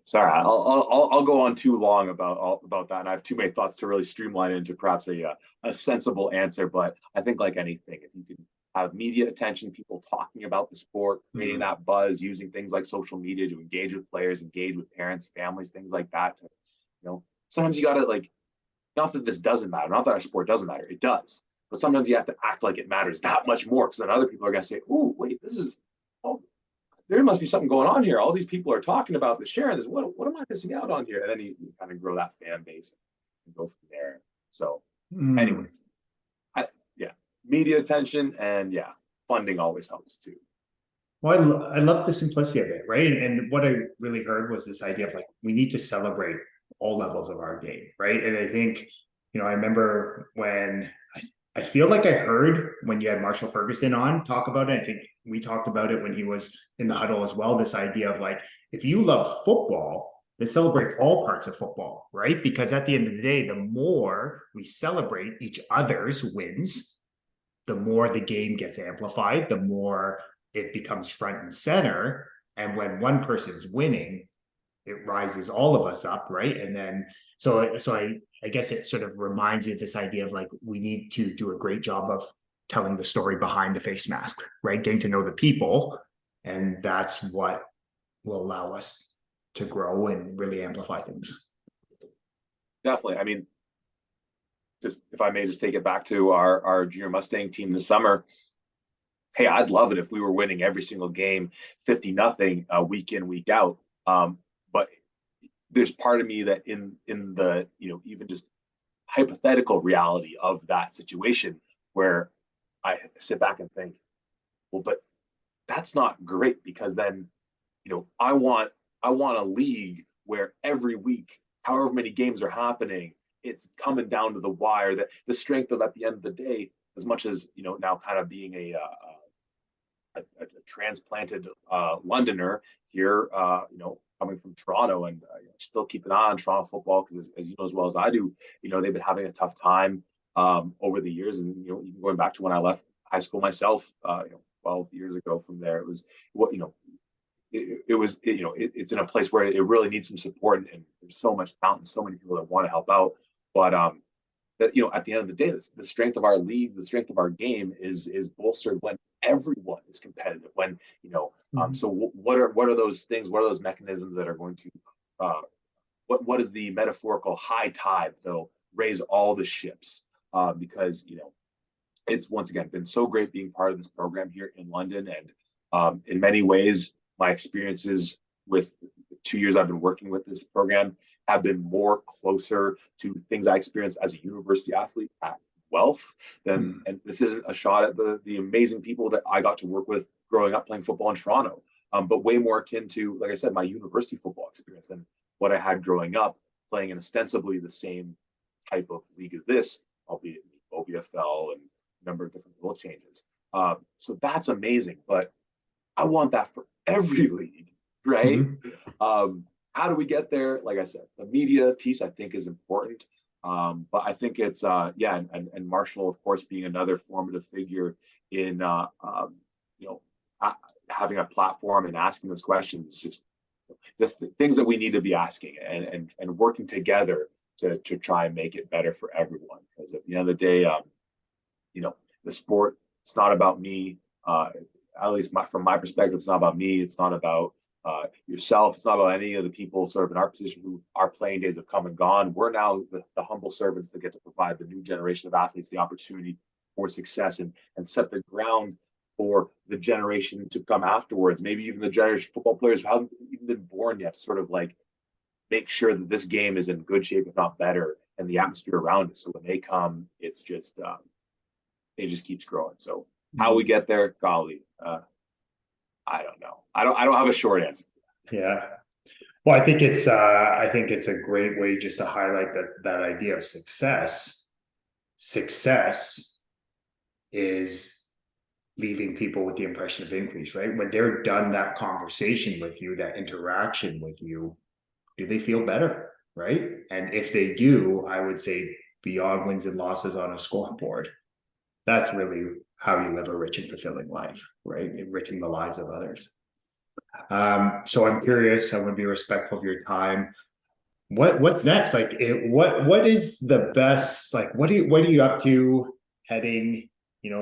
Sorry, I'll go on too long about that, and I have too many thoughts to really streamline it into perhaps a sensible answer. But I think, like anything, if you can have media attention, people talking about the sport, creating that buzz, using things like social media to engage with players, engage with parents, families, things like that. To sometimes you got to, like, not that this doesn't matter, not that our sport doesn't matter, it does. But sometimes you have to act like it matters that much more, because then other people are going to say, "Oh, wait, there must be something going on here. All these people are talking about this, sharing this. What am I missing out on here?" And then you kind of grow that fan base and go from there. So, anyways, yeah, media attention and funding always helps too. Well, I love the simplicity of it, right? And what I really heard was this idea of, like, we need to celebrate all levels of our game, right? And I think, I remember when I feel like I heard when you had Marshall Ferguson on talk about it. I think we talked about it when he was in the huddle as well. This idea of, like, if you love football, then celebrate all parts of football, right? Because at the end of the day, the more we celebrate each other's wins, the more the game gets amplified, the more it becomes front and center. And when one person's winning, it rises all of us up, right? And then I guess it sort of reminds me of this idea of, like, we need to do a great job of telling the story behind the face mask, right? Getting to know the people, and that's what will allow us to grow and really amplify things. Definitely. I mean, just if I may just take it back to our junior Mustang team this summer. Hey, I'd love it if we were winning every single game 50-0 week in, week out. But there's part of me that in the even just hypothetical reality of that situation, where I sit back and think, well, but that's not great, because then I want a league where every week, however many games are happening, it's coming down to the wire. That the strength of, at the end of the day, as much as now kind of being a transplanted Londoner here, coming from Toronto, and still keep an eye on Toronto football, because as you know as well as I do, they've been having a tough time over the years, and even going back to when I left high school myself, 12 years ago. From there, it was it's in a place where it really needs some support, and there's so much talent and so many people that want to help out. But that at the end of the day, the strength of our leagues, the strength of our game is bolstered when everyone is competitive. When so what are those things? What are those mechanisms that are going to what is the metaphorical high tide that'll raise all the ships? Because it's once again been so great being part of this program here in London, and in many ways, my experiences with the 2 years I've been working with this program have been more closer to things I experienced as a university athlete at Guelph than, and this isn't a shot at the amazing people that I got to work with growing up playing football in Toronto, but way more akin to, like I said, my university football experience than what I had growing up playing in ostensibly the same type of league as this, albeit OVFL and a number of different rule changes. So that's amazing, but I want that for every league, right? how do we get there? Like I said, the media piece I think is important. But I think it's and Marshall, of course, being another formative figure in you know having a platform and asking those questions, just the things that we need to be asking and working together to try and make it better for everyone. Because at the end of the day, the sport, it's not about me. At least from my perspective, it's not about me. It's not about yourself. It's not about any of the people sort of in our position who our playing days have come and gone. We're now the humble servants that get to provide the new generation of athletes the opportunity for success and set the ground for the generation to come afterwards. Maybe even the generation of football players who haven't even been born yet, sort of like make sure that this game is in good shape, if not better, and the atmosphere around it. So when they come, it's just it just keeps growing. So how we get there, golly, I don't know. I don't have a short answer. Yeah. Well, I think it's a great way just to highlight that idea of success. Success is leaving people with the impression of increase, right? When they're done that conversation with you, that interaction with you, do they feel better, right? And if they do, I would say beyond wins and losses on a scoreboard, that's really how you live a rich and fulfilling life, right? Enriching the lives of others. So I'm curious. I want to be respectful of your time. What's next? Like, what is the best? Like, what are you up to heading?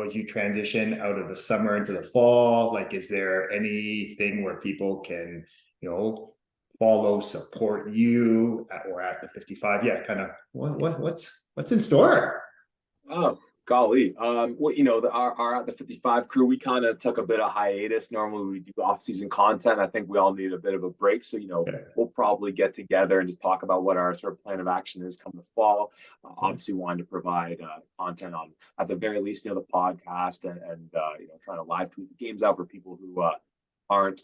As you transition out of the summer into the fall? Like, is there anything where people can, follow, support you, or at the 55? Yeah, kind of. What's in store? Oh, golly. Well, our at the 55 crew, we kind of took a bit of hiatus. Normally we do off-season content. I think we all need a bit of a break. So, Okay. we'll probably get together and just talk about what our sort of plan of action is come the fall. Obviously wanting to provide content on, at the very least, the podcast and trying to live tweet the games out for people who aren't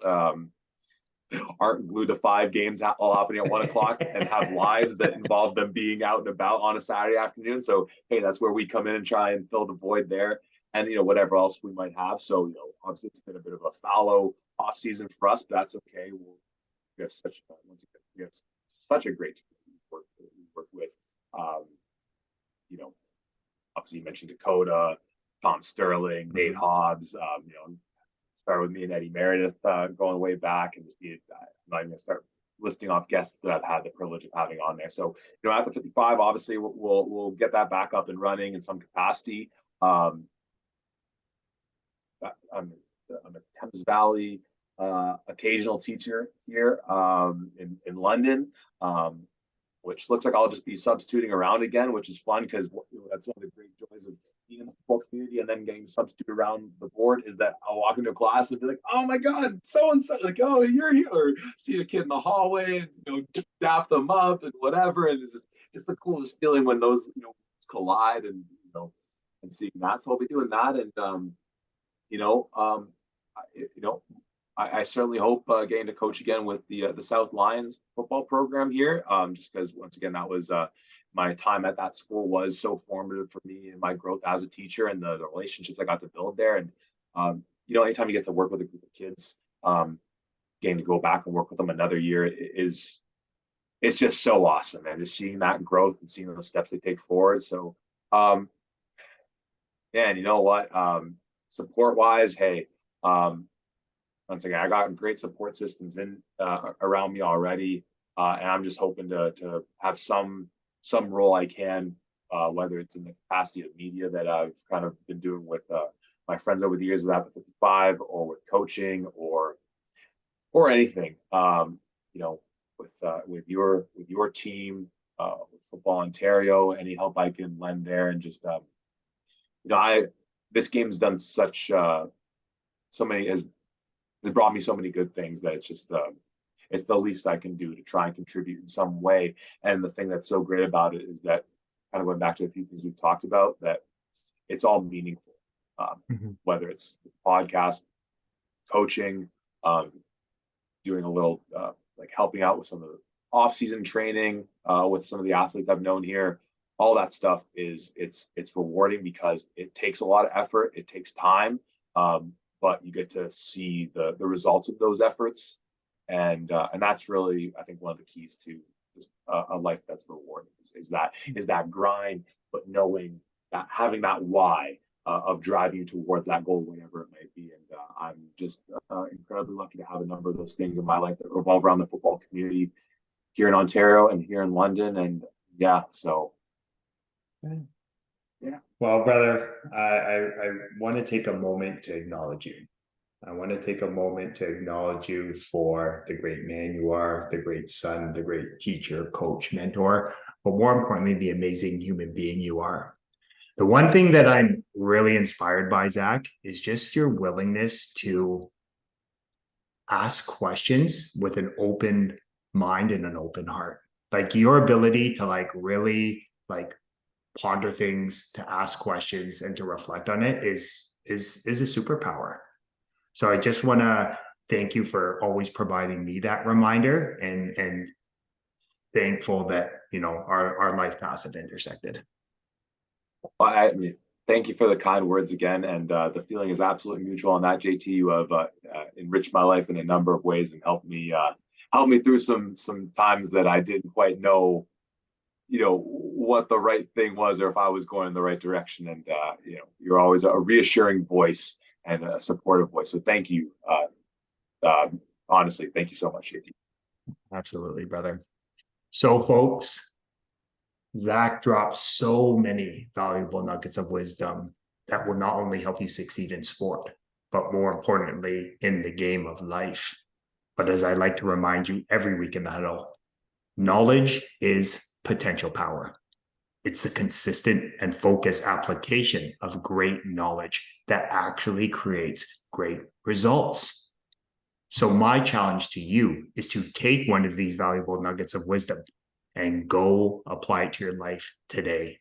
aren't glued to 5 games all happening at 1 o'clock and have lives that involve them being out and about on a Saturday afternoon. So, hey, that's where we come in and try and fill the void there and, whatever else we might have. So, obviously it's been a bit of a fallow off season for us, but that's okay. We have such a great team we work with. Obviously you mentioned Dakota, Tom Sterling, Nate Hobbs, started with me and Eddie Meredith going way back, and just needed I'm not even gonna start listing off guests that I've had the privilege of having on there. So, at the 55, obviously we'll get that back up and running in some capacity. I'm a Thames Valley occasional teacher here in London. Which looks like I'll just be substituting around again, which is fun because that's one of the great joys of being in the football community and then getting substituted around the board is that I'll walk into a class and be like, oh my God, so and so, like, oh, you're here, or see a kid in the hallway and dap them up and whatever. And it's the coolest feeling when those collide and seeing that. So I'll be doing that. And you know, um, I certainly hope getting to coach again with the South Lions football program here, just because once again that was my time at that school was so formative for me and my growth as a teacher and the relationships I got to build there. And anytime you get to work with a group of kids, getting to go back and work with them another year is it's just so awesome, and just seeing that growth and seeing those steps they take forward. So, and you know what, support wise, hey. Once again, I got great support systems around me already, and I'm just hoping to have some role I can, whether it's in the capacity of media that I've kind of been doing with my friends over the years with Apple 55, or with coaching, or anything, with your team, with Football Ontario, any help I can lend there, and just this game's done such so many has brought me so many good things that it's just it's the least I can do to try and contribute in some way. And the thing that's so great about it is that, kind of going back to a few things we've talked about, that it's all meaningful, whether it's podcast, coaching, doing a little like helping out with some of the off-season training with some of the athletes I've known here. All that stuff it's rewarding because it takes a lot of effort, it takes time, but you get to see the results of those efforts, And that's really, I think, one of the keys to just a life that's rewarding is that grind, but knowing that having that why of driving you towards that goal, whatever it might be. And I'm just incredibly lucky to have a number of those things in my life that revolve around the football community here in Ontario and here in London. And yeah, so yeah. Well, brother, I want to take a moment to acknowledge you. I want to take a moment to acknowledge you for the great man you are, the great son, the great teacher, coach, mentor, but more importantly, the amazing human being you are. The one thing that I'm really inspired by, Zac, is just your willingness to ask questions with an open mind and an open heart. Like your ability to really ponder things, to ask questions and to reflect on it is a superpower. So I just want to thank you for always providing me that reminder, and thankful that our life paths have intersected. I mean, thank you for the kind words again, and the feeling is absolutely mutual on that. JT, you have enriched my life in a number of ways and helped me through some times that I didn't quite know, what the right thing was or if I was going in the right direction. And you're always a reassuring voice and a supportive voice. So thank you. Honestly, thank you so much, JT. Absolutely, brother. So, folks, Zac drops so many valuable nuggets of wisdom that will not only help you succeed in sport, but more importantly, in the game of life. But as I like to remind you every week in the huddle, knowledge is potential power. It's a consistent and focused application of great knowledge that actually creates great results. So my challenge to you is to take one of these valuable nuggets of wisdom and go apply it to your life today.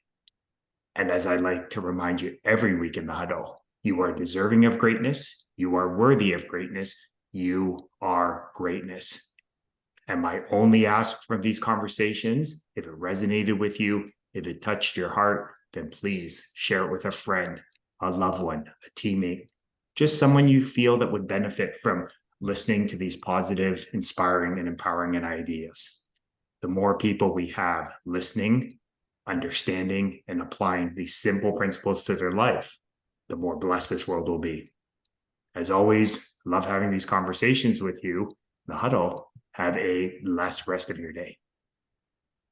And as I like to remind you every week in the huddle, you are deserving of greatness. You are worthy of greatness. You are greatness. And my only ask from these conversations, if it resonated with you, if it touched your heart, then please share it with a friend, a loved one, a teammate, just someone you feel that would benefit from listening to these positive, inspiring, and empowering ideas. The more people we have listening, understanding, and applying these simple principles to their life, the more blessed this world will be. As always, love having these conversations with you. The huddle. Have a blessed rest of your day.